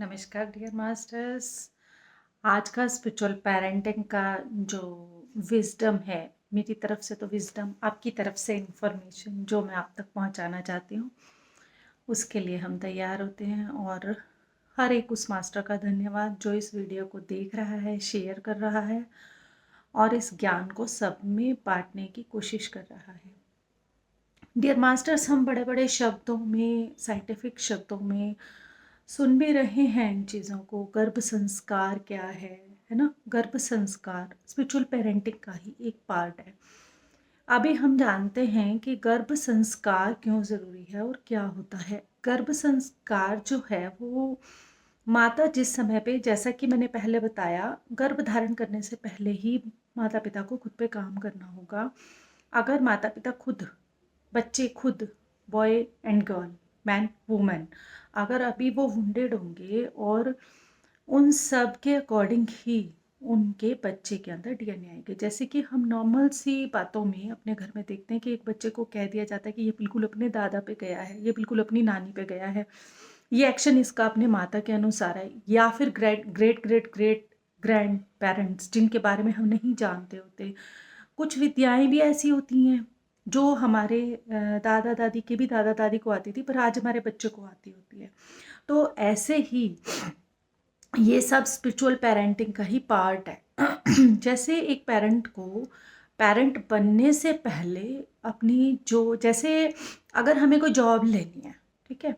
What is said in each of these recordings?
नमस्कार dear masters. आज का स्पिरिचुअल पेरेंटिंग का जो विजडम है, मेरी तरफ से तो विजडम, आपकी तरफ से इंफॉर्मेशन जो मैं आप तक पहुंचाना चाहती हूँ, उसके लिए हम तैयार होते हैं। और हर एक उस मास्टर का धन्यवाद जो इस वीडियो को देख रहा है, शेयर कर रहा है और इस ज्ञान को सब में बांटने की कोशिश कर रहा है। डियर मास्टर्स, हम बड़े बड़े शब्दों में, साइंटिफिक शब्दों में सुन भी रहे हैं इन चीज़ों को। गर्भ संस्कार क्या है ना? गर्भ संस्कार स्पिरिचुअल पेरेंटिंग का ही एक पार्ट है। अभी हम जानते हैं कि गर्भ संस्कार क्यों ज़रूरी है और क्या होता है। गर्भ संस्कार जो है वो माता जिस समय पे, जैसा कि मैंने पहले बताया, गर्भ धारण करने से पहले ही माता पिता को खुद पे काम करना होगा। अगर माता पिता खुद, बच्चे खुद, boy and girl, man women, अगर अभी वो वुंडेड होंगे और उन सब के अकॉर्डिंग ही उनके बच्चे के अंदर डीएनए आएंगे। जैसे कि हम नॉर्मल सी बातों में अपने घर में देखते हैं कि एक बच्चे को कह दिया जाता है कि ये बिल्कुल अपने दादा पे गया है, ये बिल्कुल अपनी नानी पे गया है, ये एक्शन इसका अपने माता के अनुसार है, या फिर great great great great grand parents जिनके बारे में हम नहीं जानते होते। कुछ विद्याएं भी ऐसी होती हैं जो हमारे दादा दादी के भी दादा दादी को आती थी, पर आज हमारे बच्चे को आती होती है। तो ऐसे ही ये सब स्पिरिचुअल पेरेंटिंग का ही पार्ट है। जैसे एक पेरेंट को पेरेंट बनने से पहले अपनी जो, जैसे अगर हमें कोई जॉब लेनी है, ठीक है,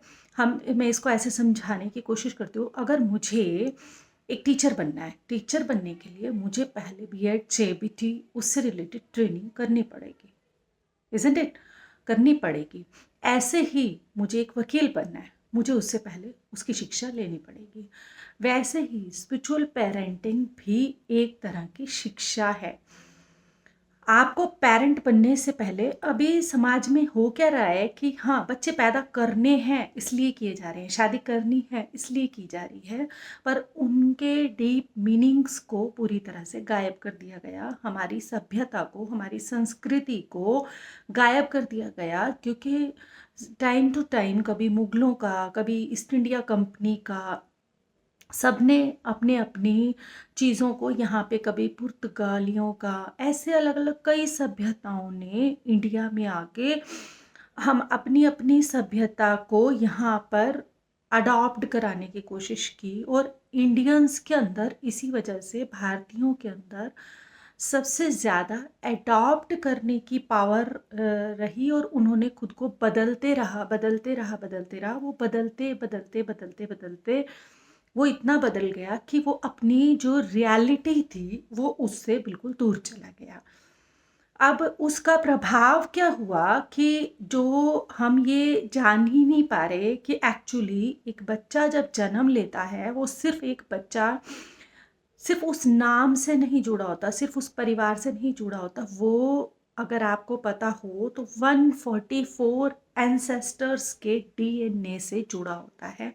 मैं इसको ऐसे समझाने की कोशिश करती हूँ। अगर मुझे एक टीचर बनना है, टीचर बनने के लिए मुझे पहले बीएड जेबीटी उससे रिलेटेड ट्रेनिंग करनी पड़ेगी, इज़न्ट इट? करनी पड़ेगी। ऐसे ही मुझे एक वकील बनना है, मुझे उससे पहले उसकी शिक्षा लेनी पड़ेगी। वैसे ही स्पिरिचुअल पेरेंटिंग भी एक तरह की शिक्षा है। आपको पेरेंट बनने से पहले, अभी समाज में हो क्या रहा है कि हाँ, बच्चे पैदा करने हैं इसलिए किए जा रहे हैं, शादी करनी है इसलिए की जा रही है, पर उनके डीप मीनिंग्स को पूरी तरह से गायब कर दिया गया। हमारी सभ्यता को, हमारी संस्कृति को गायब कर दिया गया, क्योंकि टाइम टू टाइम कभी मुगलों का, कभी ईस्ट इंडिया कंपनी का, सबने अपने अपनी चीज़ों को यहाँ पे, कभी पुर्तगालियों का, ऐसे अलग अलग कई सभ्यताओं ने इंडिया में आके हम अपनी अपनी सभ्यता को यहाँ पर अडॉप्ट कराने की कोशिश की। और इंडियंस के अंदर, इसी वजह से भारतीयों के अंदर सबसे ज़्यादा अडॉप्ट करने की पावर रही, और उन्होंने खुद को बदलते रहा बदलते रहा बदलते रहा। वो बदलते बदलते बदलते बदलते वो इतना बदल गया कि वो अपनी जो रियलिटी थी वो उससे बिल्कुल दूर चला गया। अब उसका प्रभाव क्या हुआ कि जो हम ये जान ही नहीं पा रहे कि एक्चुअली एक बच्चा जब जन्म लेता है, वो सिर्फ एक बच्चा सिर्फ उस नाम से नहीं जुड़ा होता, सिर्फ उस परिवार से नहीं जुड़ा होता। वो, अगर आपको पता हो तो, 144 एंसेस्टर्स के डीएनए से जुड़ा होता है।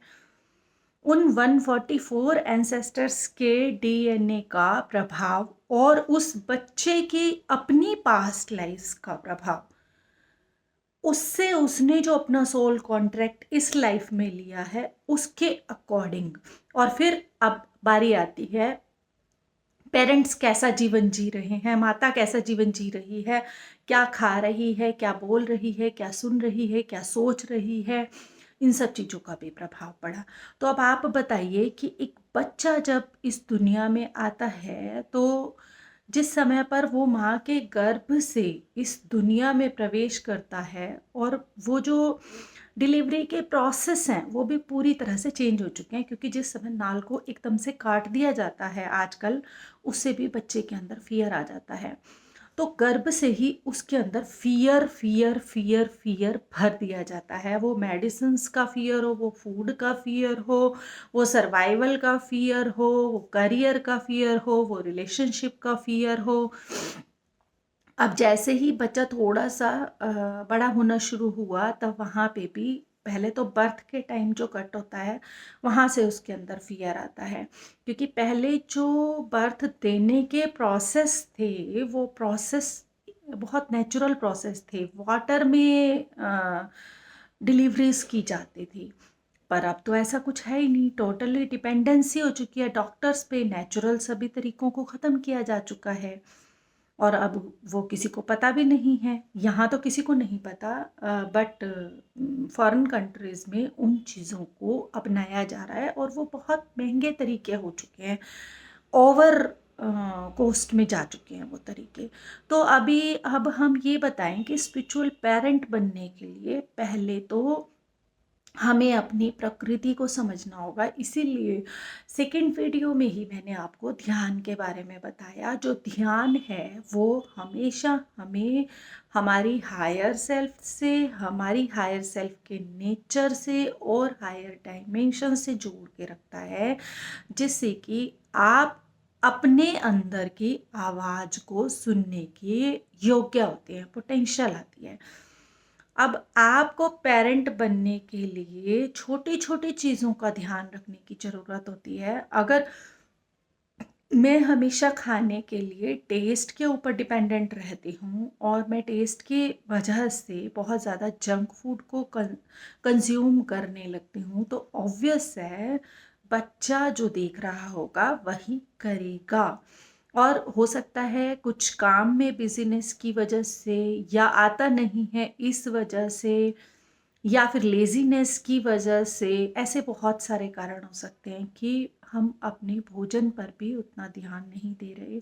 उन 144 एंसेस्टर्स के डीएनए का प्रभाव और उस बच्चे की अपनी पास्ट लाइफ का प्रभाव, उससे उसने जो अपना सोल कॉन्ट्रैक्ट इस लाइफ में लिया है उसके अकॉर्डिंग। और फिर अब बारी आती है, पेरेंट्स कैसा जीवन जी रहे हैं, माता कैसा जीवन जी रही है, क्या खा रही है, क्या बोल रही है, क्या सुन रही है, क्या सोच रही है, इन सब चीज़ों का भी प्रभाव पड़ा। तो अब आप बताइए कि एक बच्चा जब इस दुनिया में आता है, तो जिस समय पर वो माँ के गर्भ से इस दुनिया में प्रवेश करता है, और वो जो डिलीवरी के प्रोसेस हैं वो भी पूरी तरह से चेंज हो चुके हैं, क्योंकि जिस समय नाल को एकदम से काट दिया जाता है आजकल, उससे भी बच्चे के अंदर फियर आ जाता है। तो गर्भ से ही उसके अंदर फियर फियर फियर फियर भर दिया जाता है। वो मेडिसिन्स का फियर हो, वो फूड का फियर हो, वो सर्वाइवल का फियर हो, वो करियर का फियर हो, वो रिलेशनशिप का फियर हो। अब जैसे ही बच्चा थोड़ा सा बड़ा होना शुरू हुआ, तब वहाँ पे भी पहले तो बर्थ के टाइम जो कट होता है, वहाँ से उसके अंदर फियर आता है। क्योंकि पहले जो बर्थ देने के प्रोसेस थे, वो प्रोसेस बहुत नेचुरल प्रोसेस थे। वाटर में डिलीवरीज की जाती थी। पर अब तो ऐसा कुछ है ही नहीं, टोटली डिपेंडेंसी हो चुकी है डॉक्टर्स पे, नेचुरल सभी तरीकों को ख़त्म किया जा चुका है और अब वो किसी को पता भी नहीं है। यहाँ तो किसी को नहीं पता, बट फॉरेन कंट्रीज़ में उन चीज़ों को अपनाया जा रहा है और वो बहुत महंगे तरीके हो चुके हैं, ओवर कॉस्ट में जा चुके हैं वो तरीके। तो अभी अब हम ये बताएं कि स्पिरिचुअल पेरेंट बनने के लिए पहले तो हमें अपनी प्रकृति को समझना होगा। इसीलिए सेकंड वीडियो में ही मैंने आपको ध्यान के बारे में बताया। जो ध्यान है वो हमेशा हमें हमारी हायर सेल्फ से, हमारी हायर सेल्फ के नेचर से और हायर डायमेंशन से जोड़ के रखता है, जिससे कि आप अपने अंदर की आवाज़ को सुनने के योग्य होते हैं, पोटेंशियल आती है। अब आपको पेरेंट बनने के लिए छोटी छोटी चीज़ों का ध्यान रखने की ज़रूरत होती है। अगर मैं हमेशा खाने के लिए टेस्ट के ऊपर डिपेंडेंट रहती हूँ और मैं टेस्ट की वजह से बहुत ज़्यादा जंक फूड को कंज्यूम करने लगती हूँ, तो ऑब्वियस है बच्चा जो देख रहा होगा वही करेगा। और हो सकता है कुछ काम में बिजीनेस की वजह से, या आता नहीं है इस वजह से, या फिर लेज़ीनेस की वजह से, ऐसे बहुत सारे कारण हो सकते हैं कि हम अपने भोजन पर भी उतना ध्यान नहीं दे रहे,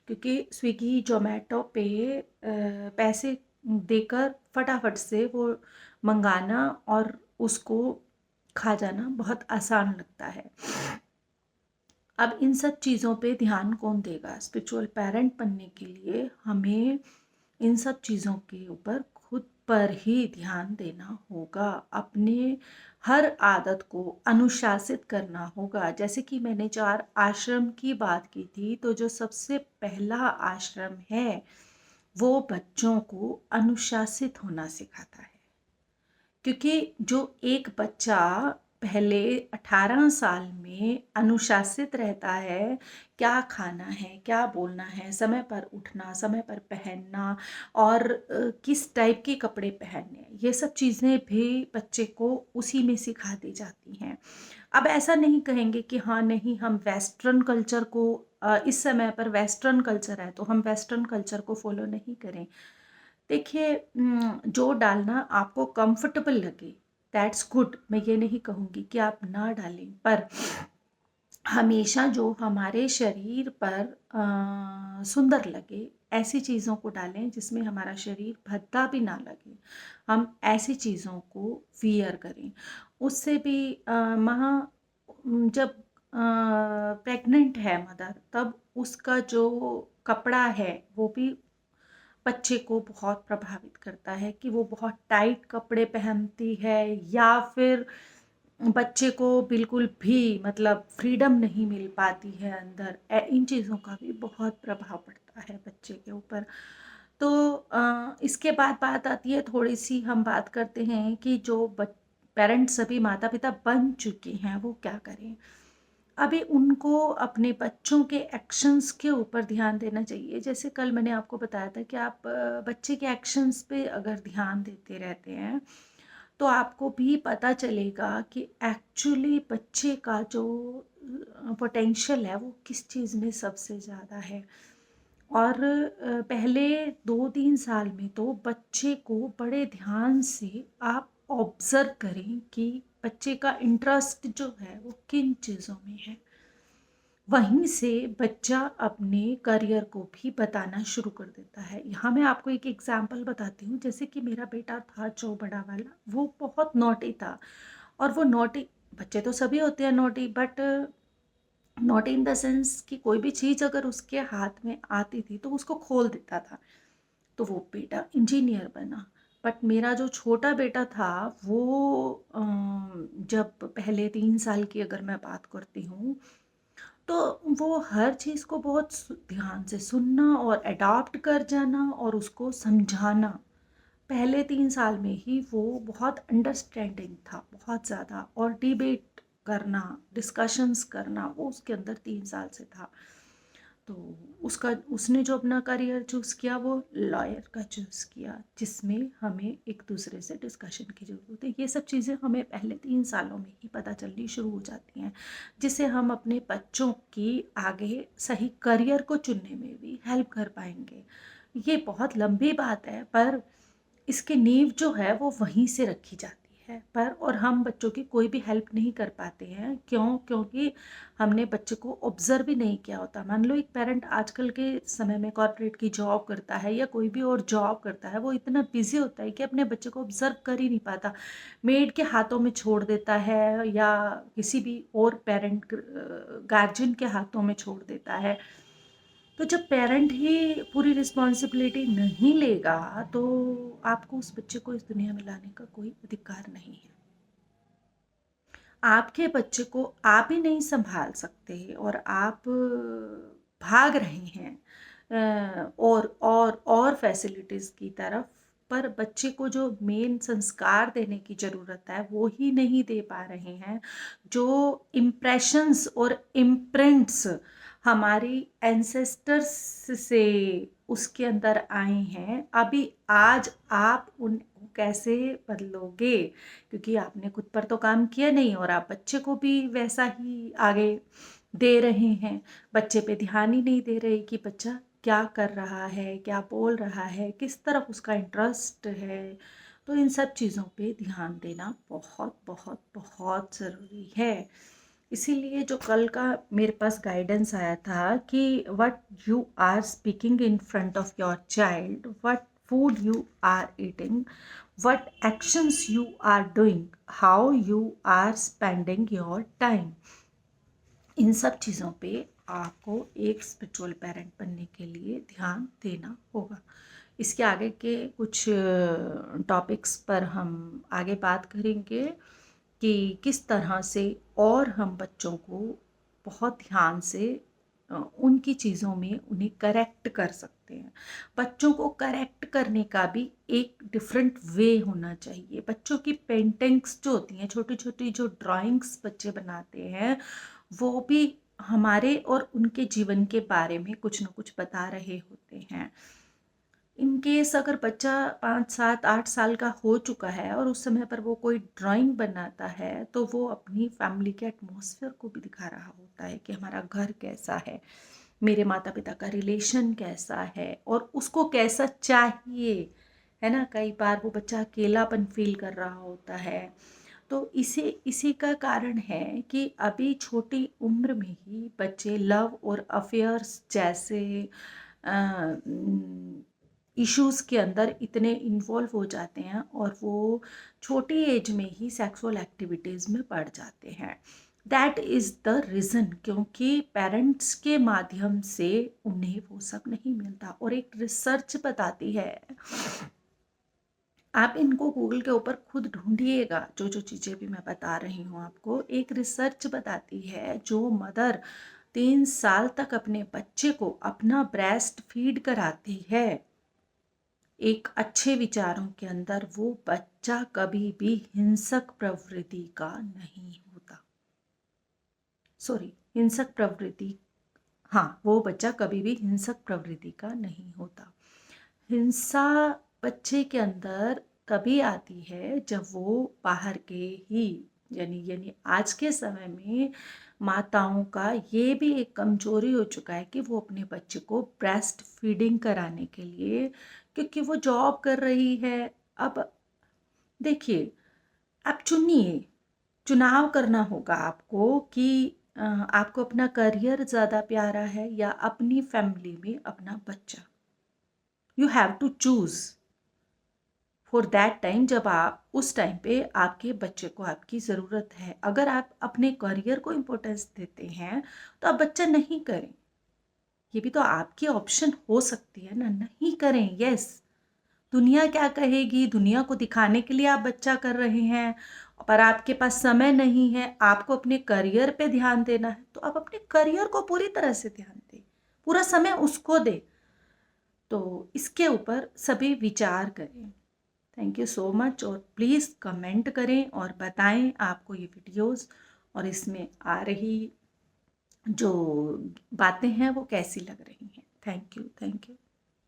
क्योंकि स्विगी जोमेटो पे पैसे देकर फटाफट से वो मंगाना और उसको खा जाना बहुत आसान लगता है। अब इन सब चीज़ों पे ध्यान कौन देगा? स्पिरिचुअल पेरेंट बनने के लिए हमें इन सब चीज़ों के ऊपर खुद पर ही ध्यान देना होगा। अपने हर आदत को अनुशासित करना होगा। जैसे कि मैंने 4 आश्रम की बात की थी, तो जो सबसे पहला आश्रम है, वो बच्चों को अनुशासित होना सिखाता है। क्योंकि जो एक बच्चा पहले 18 साल में अनुशासित रहता है, क्या खाना है, क्या बोलना है, समय पर उठना, समय पर पहनना और किस टाइप के कपड़े पहनने हैं, ये सब चीज़ें भी बच्चे को उसी में सिखा दी जाती हैं। अब ऐसा नहीं कहेंगे कि हाँ नहीं, हम वेस्टर्न कल्चर को इस समय पर वेस्टर्न कल्चर है तो हम वेस्टर्न कल्चर को फॉलो नहीं करें। देखिए, जो डालना आपको कंफर्टेबल लगे दैट्स गुड, मैं ये नहीं कहूँगी कि आप ना डालें, पर हमेशा जो हमारे शरीर पर सुंदर लगे ऐसी चीज़ों को डालें जिसमें हमारा शरीर भद्दा भी ना लगे। हम ऐसी चीज़ों को वियर करें। उससे भी जब प्रेग्नेंट है मदर, तब उसका जो कपड़ा है वो भी बच्चे को बहुत प्रभावित करता है कि वो बहुत टाइट कपड़े पहनती है, या फिर बच्चे को बिल्कुल भी मतलब फ्रीडम नहीं मिल पाती है अंदर। इन चीज़ों का भी बहुत प्रभाव पड़ता है बच्चे के ऊपर। तो इसके बाद बात आती है, थोड़ी सी हम बात करते हैं कि जो पेरेंट्स सभी माता पिता बन चुके हैं वो क्या करें। अभी उनको अपने बच्चों के एक्शंस के ऊपर ध्यान देना चाहिए। जैसे कल मैंने आपको बताया था कि आप बच्चे के एक्शंस पे अगर ध्यान देते रहते हैं, तो आपको भी पता चलेगा कि एक्चुअली बच्चे का जो पोटेंशियल है वो किस चीज़ में सबसे ज़्यादा है। और पहले 2-3 साल में तो बच्चे को बड़े ध्यान से आप ऑब्ज़र्व करें कि बच्चे का इंटरेस्ट जो है वो किन चीज़ों में है। वहीं से बच्चा अपने करियर को भी बताना शुरू कर देता है। यहाँ मैं आपको एक एग्ज़ाम्पल बताती हूँ। जैसे कि मेरा बेटा था जो बड़ा वाला, वो बहुत नॉटी था। और वो नॉटी, बच्चे तो सभी होते हैं naughty, but naughty in the sense कि कोई भी चीज़ अगर उसके हाथ में आती थी तो उसको खोल देता था। तो वो बेटा इंजीनियर बना। बट मेरा जो छोटा बेटा था वो जब पहले 3 साल की अगर मैं बात करती हूँ, तो वो हर चीज़ को बहुत ध्यान से सुनना और अडॉप्ट कर जाना और उसको समझाना। पहले 3 साल में ही वो बहुत अंडरस्टैंडिंग था, बहुत ज़्यादा, और डिबेट करना, डिस्कशंस करना वो उसके अंदर 3 साल से था। तो उसने जो अपना करियर चूज़ किया वो लॉयर का चूज़ किया, जिसमें हमें एक दूसरे से डिस्कशन की ज़रूरत है। ये सब चीज़ें हमें पहले 3 सालों में ही पता चलनी शुरू हो जाती हैं, जिससे हम अपने बच्चों की आगे सही करियर को चुनने में भी हेल्प कर पाएंगे। ये बहुत लंबी बात है, पर इसकी नींव जो है वो वहीं से रखी जाती है, पर और हम बच्चों की कोई भी हेल्प नहीं कर पाते हैं। क्योंकि हमने बच्चे को ऑब्जर्व भी नहीं किया होता। मान लो एक पेरेंट आजकल के समय में कॉर्पोरेट की जॉब करता है या कोई भी और जॉब करता है, वो इतना बिजी होता है कि अपने बच्चे को ऑब्जर्व कर ही नहीं पाता, मेड के हाथों में छोड़ देता है या किसी भी और पेरेंट गार्जियन के हाथों में छोड़ देता है। तो जब पेरेंट ही पूरी रिस्पॉन्सिबिलिटी नहीं लेगा, तो आपको उस बच्चे को इस दुनिया में लाने का कोई अधिकार नहीं है। आपके बच्चे को आप ही नहीं संभाल सकते और आप भाग रहे हैं और फैसिलिटीज़ की तरफ, पर बच्चे को जो मेन संस्कार देने की ज़रूरत है वो ही नहीं दे पा रहे हैं। जो इम्प्रेशंस और इम्प्रिंट्स हमारी एंसेस्टर्स से उसके अंदर आए हैं, अभी आज आप उनको कैसे बदलोगे? क्योंकि आपने खुद पर तो काम किया नहीं और आप बच्चे को भी वैसा ही आगे दे रहे हैं। बच्चे पे ध्यान ही नहीं दे रहे कि बच्चा क्या कर रहा है, क्या बोल रहा है, किस तरफ उसका इंटरेस्ट है। तो इन सब चीज़ों पे ध्यान देना बहुत बहुत बहुत ज़रूरी है। इसीलिए जो कल का मेरे पास गाइडेंस आया था कि what you are speaking in front of your child, what food you are eating, what actions you are doing, how you are spending your time, इन सब चीज़ों पे आपको एक स्पिरिचुअल पेरेंट बनने के लिए ध्यान देना होगा। इसके आगे के कुछ टॉपिक्स पर हम आगे बात करेंगे कि किस तरह से और हम बच्चों को बहुत ध्यान से उनकी चीज़ों में उन्हें करेक्ट कर सकते हैं। बच्चों को करेक्ट करने का भी एक डिफरेंट वे होना चाहिए। बच्चों की पेंटिंग्स जो होती हैं, छोटी छोटी जो ड्राइंग्स बच्चे बनाते हैं, वो भी हमारे और उनके जीवन के बारे में कुछ ना कुछ बता रहे होते हैं। इन केस अगर बच्चा 5, 7, 8 साल का हो चुका है और उस समय पर वो कोई ड्राइंग बनाता है, तो वो अपनी फैमिली के एटमॉस्फेयर को भी दिखा रहा होता है कि हमारा घर कैसा है, मेरे माता पिता का रिलेशन कैसा है और उसको कैसा चाहिए, है ना। कई बार वो बच्चा अकेलापन फील कर रहा होता है। तो इसी का कारण है कि अभी छोटी उम्र में ही बच्चे लव और अफेयर्स जैसे इश्यूज़ के अंदर इतने इन्वॉल्व हो जाते हैं और वो छोटी एज में ही सेक्सुअल एक्टिविटीज़ में पड़ जाते हैं। दैट इज़ द रीज़न, क्योंकि पेरेंट्स के माध्यम से उन्हें वो सब नहीं मिलता। और एक रिसर्च बताती है, आप इनको गूगल के ऊपर खुद ढूंढिएगा, जो जो चीज़ें भी मैं बता रही हूँ आपको, एक रिसर्च बताती है जो मदर 3 साल तक अपने बच्चे को अपना ब्रेस्ट फीड कराती है एक अच्छे विचारों के अंदर, वो बच्चा कभी भी हिंसक प्रवृत्ति का नहीं होता। सॉरी, हिंसक प्रवृत्ति, हाँ, वो बच्चा कभी भी हिंसक प्रवृत्ति का नहीं होता। हिंसा बच्चे के अंदर तभी आती है जब वो बाहर के ही, यानी आज के समय में माताओं का ये भी एक कमजोरी हो चुका है कि वो अपने बच्चे को ब्रेस्ट फीडिंग कराने के लिए, क्योंकि वो जॉब कर रही है। अब देखिए, आप चुनिए, चुनाव करना होगा आपको कि आपको अपना करियर ज़्यादा प्यारा है या अपनी फैमिली में अपना बच्चा। You have to choose for that time, जब आप उस टाइम पे आपके बच्चे को आपकी ज़रूरत है। अगर आप अपने करियर को इम्पोर्टेंस देते हैं तो आप बच्चा नहीं करें, ये भी तो आपकी ऑप्शन हो सकती है ना, नहीं करें। यस, दुनिया क्या कहेगी, दुनिया को दिखाने के लिए आप बच्चा कर रहे हैं, पर आपके पास समय नहीं है, आपको अपने करियर पे ध्यान देना है, तो आप अपने करियर को पूरी तरह से ध्यान दें, पूरा समय उसको दें। तो इसके ऊपर सभी विचार करें। थैंक यू सो मच, और प्लीज़ कमेंट करें और बताएं आपको ये वीडियोस और इसमें आ रही जो बातें हैं वो कैसी लग रही हैं। Thank you, thank you.